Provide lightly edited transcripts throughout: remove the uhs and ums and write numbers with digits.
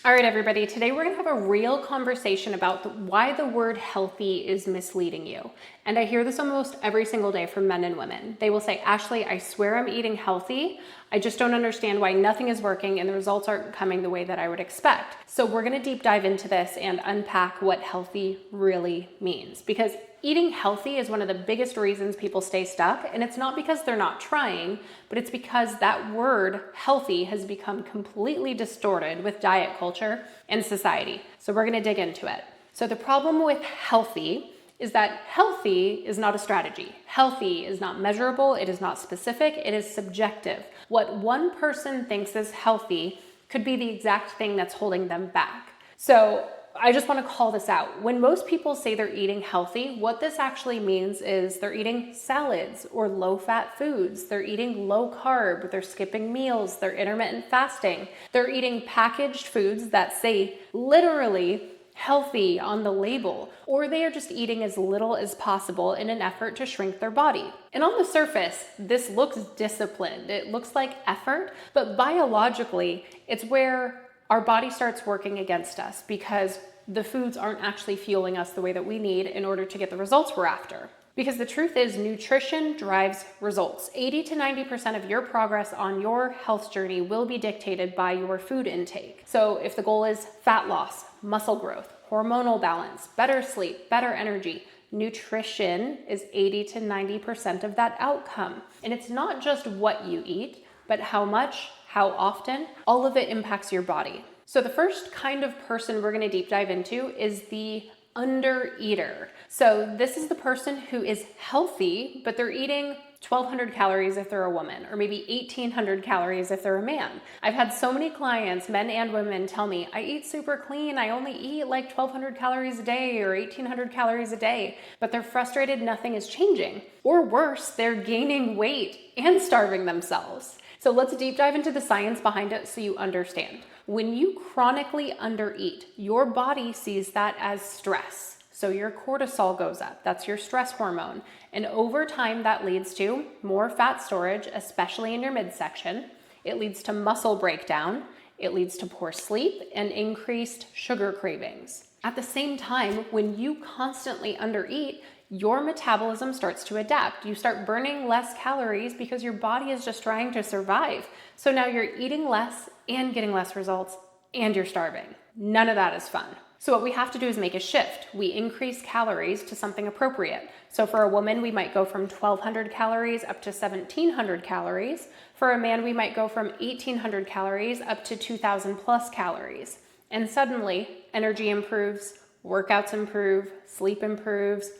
All right, everybody, today we're gonna have a real conversation about why the word healthy is misleading you. And I hear this almost every single day from men and women. They will say, Ashley, I swear I'm eating healthy. I just don't understand why nothing is working and the results aren't coming the way that I would expect. So we're gonna deep dive into this and unpack what healthy really means. Because eating healthy is one of the biggest reasons people stay stuck. And it's not because they're not trying, but it's because that word healthy has become completely distorted with diet culture and society. So we're gonna dig into it. So the problem with healthy is that healthy is not a strategy. Healthy is not measurable, it is not specific, it is subjective. What one person thinks is healthy could be the exact thing that's holding them back. So I just want to call this out. When most people say they're eating healthy, what this actually means is they're eating salads or low-fat foods. They're eating low carb, they're skipping meals, they're intermittent fasting. They're eating packaged foods that say literally healthy on the label, or they are just eating as little as possible in an effort to shrink their body. And on the surface, this looks disciplined. It looks like effort, but biologically, it's where our body starts working against us because the foods aren't actually fueling us the way that we need in order to get the results we're after. Because the truth is, nutrition drives results. 80 to 90% of your progress on your health journey will be dictated by your food intake. So if the goal is fat loss, muscle growth, hormonal balance, better sleep, better energy, nutrition is 80 to 90% of that outcome. And it's not just what you eat, but how much, how often, all of it impacts your body. So the first kind of person we're gonna deep dive into is the undereater. So this is the person who is healthy, but they're eating 1,200 calories if they're a woman, or maybe 1,800 calories if they're a man. I've had so many clients, men and women, tell me, I eat super clean, I only eat like 1,200 calories a day or 1,800 calories a day, but they're frustrated nothing is changing. Or worse, they're gaining weight and starving themselves. So let's deep dive into the science behind it so you understand. When you chronically undereat, your body sees that as stress. So your cortisol goes up. That's your stress hormone. And over time, that leads to more fat storage, especially in your midsection. It leads to muscle breakdown. It leads to poor sleep and increased sugar cravings. At the same time, when you constantly undereat, your metabolism starts to adapt. You start burning less calories because your body is just trying to survive. So now you're eating less and getting less results and you're starving. None of that is fun. So what we have to do is make a shift. We increase calories to something appropriate. So for a woman, we might go from 1,200 calories up to 1,700 calories. For a man, we might go from 1,800 calories up to 2,000 plus calories. And suddenly, energy improves, workouts improve, sleep improves,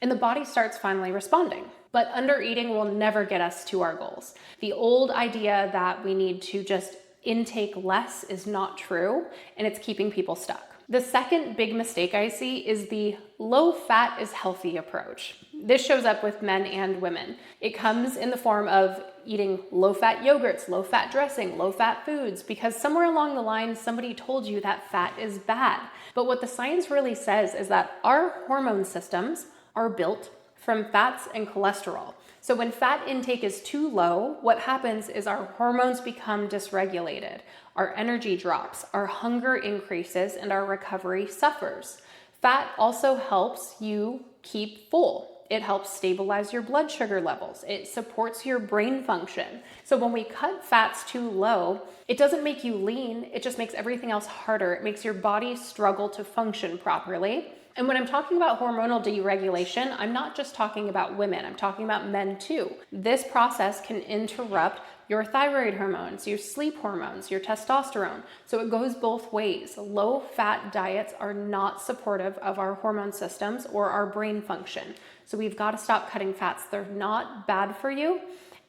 and the body starts finally responding. But undereating will never get us to our goals. The old idea that we need to just intake less is not true, and it's keeping people stuck. The second big mistake I see is the low fat is healthy approach. This shows up with men and women. It comes in the form of eating low fat yogurts, low fat dressing, low fat foods, because somewhere along the line, somebody told you that fat is bad. But what the science really says is that our hormone systems are built from fats and cholesterol. So when fat intake is too low, what happens is our hormones become dysregulated, our energy drops, our hunger increases, and our recovery suffers. Fat also helps you keep full. It helps stabilize your blood sugar levels. It supports your brain function. So when we cut fats too low, it doesn't make you lean, it just makes everything else harder. It makes your body struggle to function properly. And when I'm talking about hormonal deregulation, I'm not just talking about women, I'm talking about men too. This process can interrupt your thyroid hormones, your sleep hormones, your testosterone. So it goes both ways. Low-fat diets are not supportive of our hormone systems or our brain function. So we've got to stop cutting fats. They're not bad for you.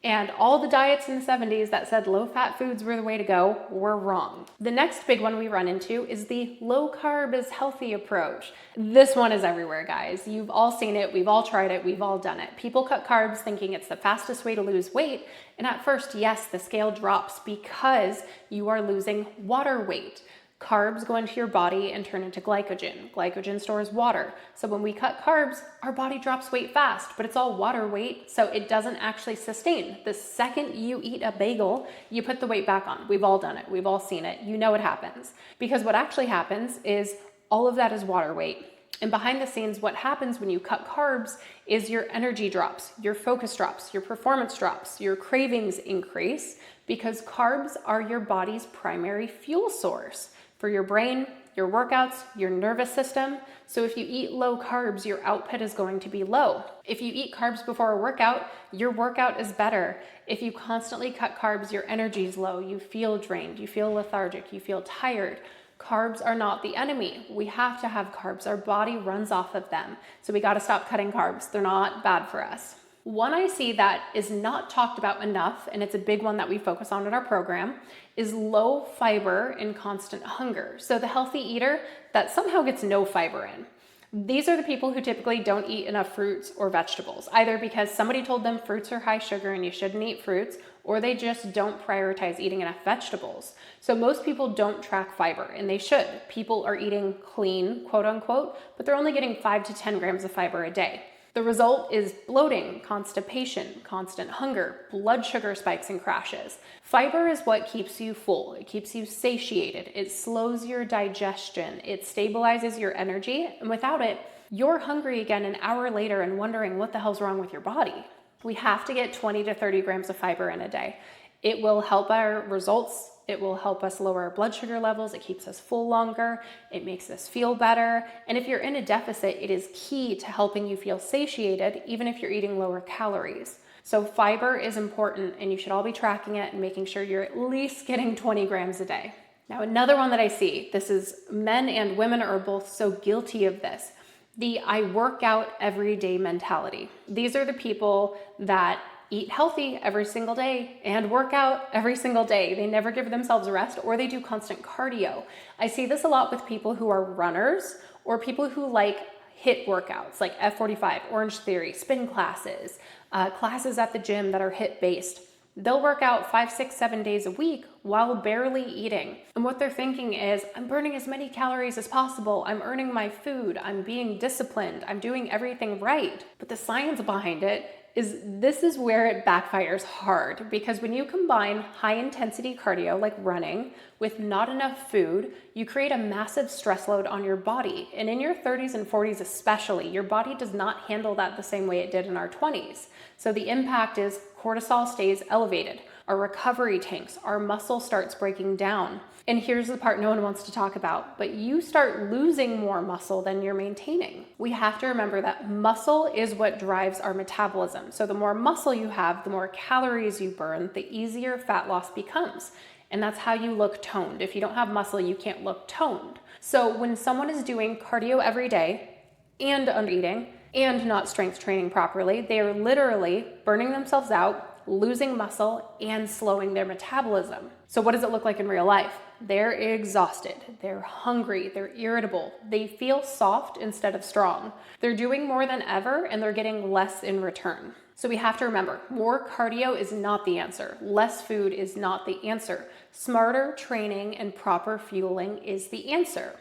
And all the diets in the 70s that said low-fat foods were the way to go were wrong. The next big one we run into is the low-carb is healthy approach. This one is everywhere, guys. You've all seen it. We've all tried it. We've all done it. People cut carbs thinking it's the fastest way to lose weight. And at first, yes, the scale drops because you are losing water weight. Carbs go into your body and turn into glycogen. Glycogen stores water. So when we cut carbs, our body drops weight fast, but it's all water weight, so it doesn't actually sustain. The second you eat a bagel, you put the weight back on. We've all done it. We've all seen it. You know it happens. Because what actually happens is all of that is water weight. And behind the scenes, what happens when you cut carbs is your energy drops, your focus drops, your performance drops, your cravings increase, because carbs are your body's primary fuel source for your brain, your workouts, your nervous system. So if you eat low carbs, your output is going to be low. If you eat carbs before a workout, your workout is better. If you constantly cut carbs, your energy is low. You feel drained, you feel lethargic, you feel tired. Carbs are not the enemy. We have to have carbs. Our body runs off of them. So we got to stop cutting carbs. They're not bad for us. One I see that is not talked about enough, and it's a big one that we focus on in our program, is low fiber and constant hunger. So the healthy eater that somehow gets no fiber in. These are the people who typically don't eat enough fruits or vegetables, either because somebody told them fruits are high sugar and you shouldn't eat fruits, or they just don't prioritize eating enough vegetables. So most people don't track fiber, and they should. People are eating clean, quote unquote, but they're only getting 5 to 10 grams of fiber a day. The result is bloating, constipation, constant hunger, blood sugar spikes and crashes. Fiber is what keeps you full. It keeps you satiated. It slows your digestion. It stabilizes your energy. And without it, you're hungry again an hour later and wondering what the hell's wrong with your body. We have to get 20 to 30 grams of fiber in a day. It will help our results. It will help us lower our blood sugar levels. It keeps us full longer. It makes us feel better. And if you're in a deficit, it is key to helping you feel satiated, even if you're eating lower calories. So fiber is important, and you should all be tracking it and making sure you're at least getting 20 grams a day. Now, another one that I see, this is men and women are both so guilty of this, the I work out every day mentality. These are the people that eat healthy every single day and work out every single day. They never give themselves a rest, or they do constant cardio. I see this a lot with people who are runners or people who like HIIT workouts like F45, Orange Theory, spin classes, classes at the gym that are HIIT based. They'll work out 5, 6, 7 days a week while barely eating. And what they're thinking is, I'm burning as many calories as possible. I'm earning my food. I'm being disciplined. I'm doing everything right. But the science behind it is this is where it backfires hard, because when you combine high intensity cardio like running with not enough food, you create a massive stress load on your body. And in your 30s and 40s especially, your body does not handle that the same way it did in our 20s. So the impact is cortisol stays elevated, our recovery tanks, our muscle starts breaking down. And here's the part no one wants to talk about, but you start losing more muscle than you're maintaining. We have to remember that muscle is what drives our metabolism. So the more muscle you have, the more calories you burn, the easier fat loss becomes. And that's how you look toned. If you don't have muscle, you can't look toned. So when someone is doing cardio every day and undereating and not strength training properly, they are literally burning themselves out, losing muscle, and slowing their metabolism. So what does it look like in real life? They're exhausted, they're hungry, they're irritable, they feel soft instead of strong. They're doing more than ever, and they're getting less in return. So we have to remember, more cardio is not the answer. Less food is not the answer. Smarter training and proper fueling is the answer.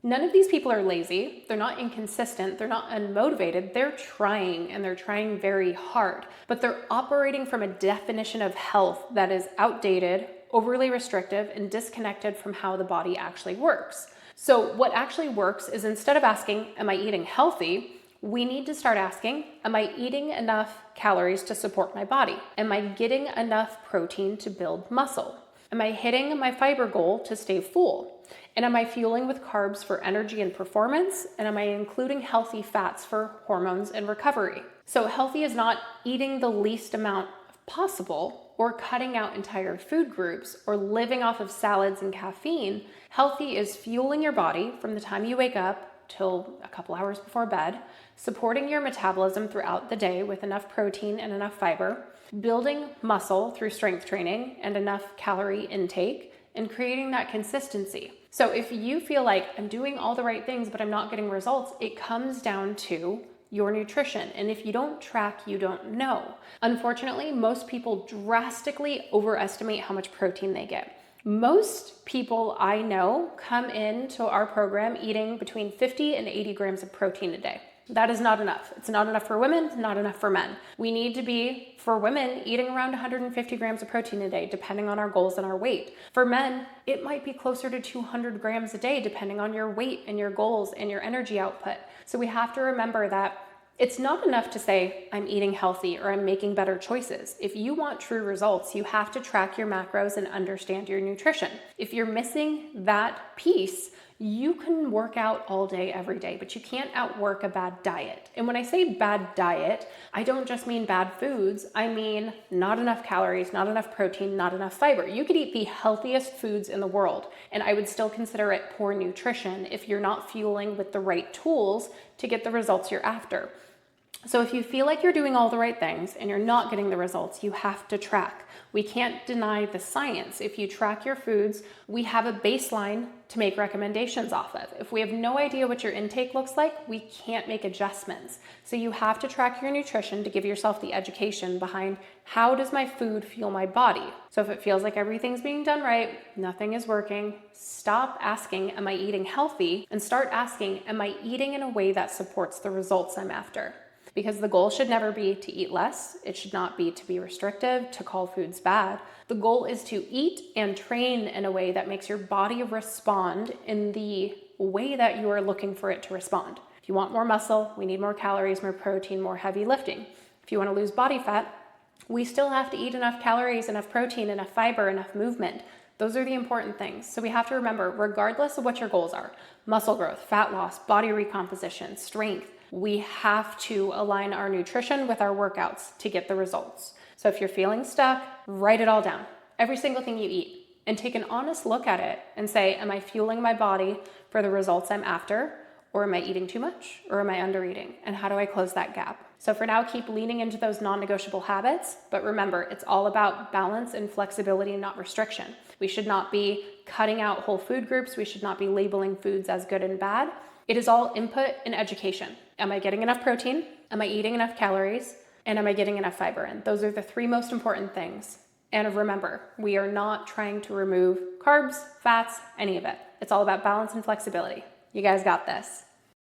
None of these people are lazy, they're not inconsistent, they're not unmotivated, they're trying, and they're trying very hard, but they're operating from a definition of health that is outdated, overly restrictive, and disconnected from how the body actually works. So what actually works is, instead of asking, am I eating healthy? We need to start asking, am I eating enough calories to support my body? Am I getting enough protein to build muscle? Am I hitting my fiber goal to stay full? And am I fueling with carbs for energy and performance? And am I including healthy fats for hormones and recovery? So healthy is not eating the least amount possible or cutting out entire food groups or living off of salads and caffeine. Healthy is fueling your body from the time you wake up till a couple hours before bed, supporting your metabolism throughout the day with enough protein and enough fiber, building muscle through strength training and enough calorie intake, and creating that consistency. So if you feel like I'm doing all the right things, but I'm not getting results, it comes down to your nutrition. And if you don't track, you don't know. Unfortunately, most people drastically overestimate how much protein they get. Most people I know come into our program eating between 50 and 80 grams of protein a day. That is not enough. It's not enough for women, not enough for men. We need to be, for women, eating around 150 grams of protein a day, depending on our goals and our weight. For men, it might be closer to 200 grams a day, depending on your weight and your goals and your energy output. So we have to remember that it's not enough to say, I'm eating healthy or I'm making better choices. If you want true results, you have to track your macros and understand your nutrition. If you're missing that piece, you can work out all day, every day, but you can't outwork a bad diet. And when I say bad diet, I don't just mean bad foods. I mean not enough calories, not enough protein, not enough fiber. You could eat the healthiest foods in the world, and I would still consider it poor nutrition if you're not fueling with the right tools to get the results you're after. So if you feel like you're doing all the right things and you're not getting the results, you have to track. We can't deny the science. If you track your foods, we have a baseline to make recommendations off of. If we have no idea what your intake looks like, we can't make adjustments. So you have to track your nutrition to give yourself the education behind how does my food fuel my body? So if it feels like everything's being done right, nothing is working, stop asking, am I eating healthy? And start asking, am I eating in a way that supports the results I'm after? Because the goal should never be to eat less. It should not be to be restrictive, to call foods bad. The goal is to eat and train in a way that makes your body respond in the way that you are looking for it to respond. If you want more muscle, we need more calories, more protein, more heavy lifting. If you want to lose body fat, we still have to eat enough calories, enough protein, enough fiber, enough movement. Those are the important things. So we have to remember, regardless of what your goals are, muscle growth, fat loss, body recomposition, strength, we have to align our nutrition with our workouts to get the results. So if you're feeling stuck, write it all down, every single thing you eat, and take an honest look at it and say, am I fueling my body for the results I'm after? Or am I eating too much? Or am I undereating? And how do I close that gap? So for now, keep leaning into those non-negotiable habits, but remember, it's all about balance and flexibility, not restriction. We should not be cutting out whole food groups. We should not be labeling foods as good and bad. It is all input and education. Am I getting enough protein? Am I eating enough calories? And am I getting enough fiber in? Those are the three most important things. And remember, we are not trying to remove carbs, fats, any of it. It's all about balance and flexibility. You guys got this.